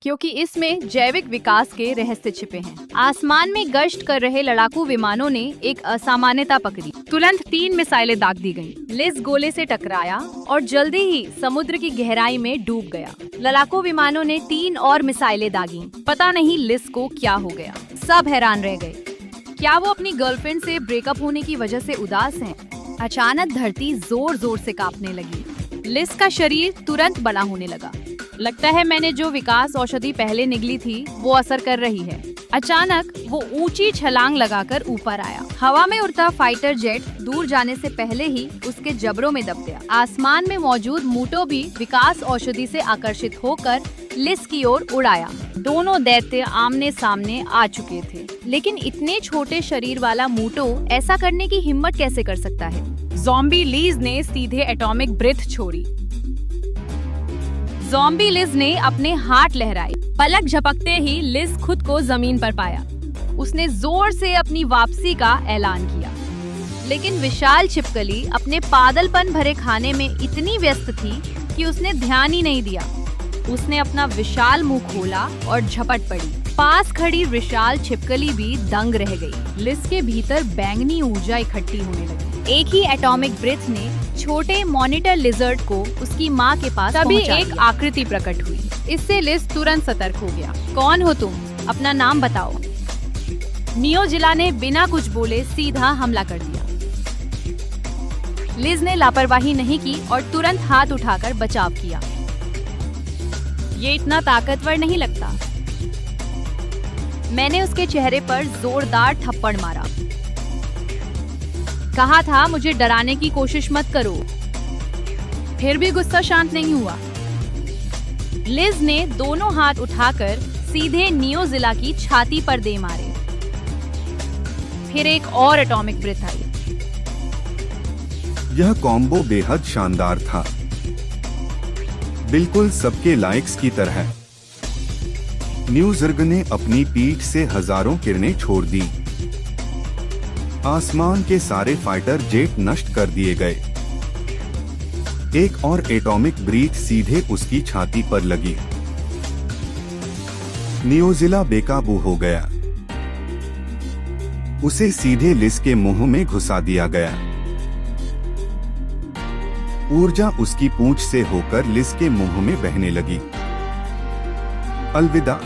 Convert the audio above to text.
क्योंकि इसमें जैविक विकास के रहस्य छिपे हैं। आसमान में गश्त कर रहे लड़ाकू विमानों ने एक असामान्यता पकड़ी। तुरंत 3 मिसाइलें दाग दी गईं। लिज गोले से टकराया और जल्दी ही समुद्र की गहराई में डूब गया। लड़ाकू विमानों ने 3 और मिसाइलें दागी। पता नहीं लिज को क्या हो गया। सब हैरान रह गए। क्या वो अपनी गर्लफ्रेंड से ब्रेकअप होने की वजह से उदास हैं? अचानक धरती जोर जोर से कांपने लगी। लिज का शरीर तुरंत बना होने लगा। लगता है मैंने जो विकास औषधि पहले निगली थी वो असर कर रही है। अचानक वो ऊंची छलांग लगाकर ऊपर आया। हवा में उड़ता फाइटर जेट दूर जाने से पहले ही उसके जबड़ों में दब गया। आसमान में मौजूद मूटो भी विकास औषधि से आकर्षित होकर लिज की ओर उड़ाया। दोनों दैत्य आमने सामने आ चुके थे, लेकिन इतने छोटे शरीर वाला मूटो ऐसा करने की हिम्मत कैसे कर सकता है? ज़ॉम्बी लिज ने सीधे एटॉमिक ब्रेथ छोड़ी। ज़ॉम्बी लिज ने अपने हाथ लहराए। पलक झपकते ही लिज खुद को जमीन पर पाया। उसने जोर से अपनी वापसी का ऐलान किया, लेकिन विशाल छिपकली अपने पागलपन भरे खाने में इतनी व्यस्त थी कि उसने ध्यान ही नहीं दिया। उसने अपना विशाल मुंह खोला और झपट पड़ी। पास खड़ी विशाल छिपकली भी दंग रह गई। लिज के भीतर बैंगनी ऊर्जा इकट्ठी होने लगी। एक ही एटॉमिक ब्रेथ ने छोटे मॉनिटर लिजर्ड को उसकी माँ के पास तभी एक आकृति प्रकट हुई। इससे लिज तुरंत सतर्क हो गया। कौन हो तुम? अपना नाम बताओ। नियोजिला ने बिना कुछ बोले सीधा हमला कर दिया। लिज ने लापरवाही नहीं की और तुरंत हाथ उठाकर बचाव किया। ये इतना ताकतवर नहीं लगता। मैंने उसके चेहरे पर जोरदार थप्पड़ मारा। कहा था मुझे डराने की कोशिश मत करो। फिर भी गुस्सा शांत नहीं हुआ। लिज ने दोनों हाथ उठाकर सीधे नियोजिला की छाती पर दे मारे। फिर एक और एटॉमिक ब्रेथ आई। यह कॉम्बो बेहद शानदार था, बिल्कुल सबके लाइक्स की तरह। न्यूज़र्ग ने अपनी पीठ से हजारों किरणें छोड़ दी। आसमान के सारे फाइटर जेट नष्ट कर दिए गए। एक और एटॉमिक ब्रीथ सीधे उसकी छाती पर लगी। नियोजिला बेकाबू हो गया। उसे सीधे लिज के मुंह में घुसा दिया गया। ऊर्जा उसकी पूंछ से होकर लिज के मुंह में बहने लगी। अलविदा।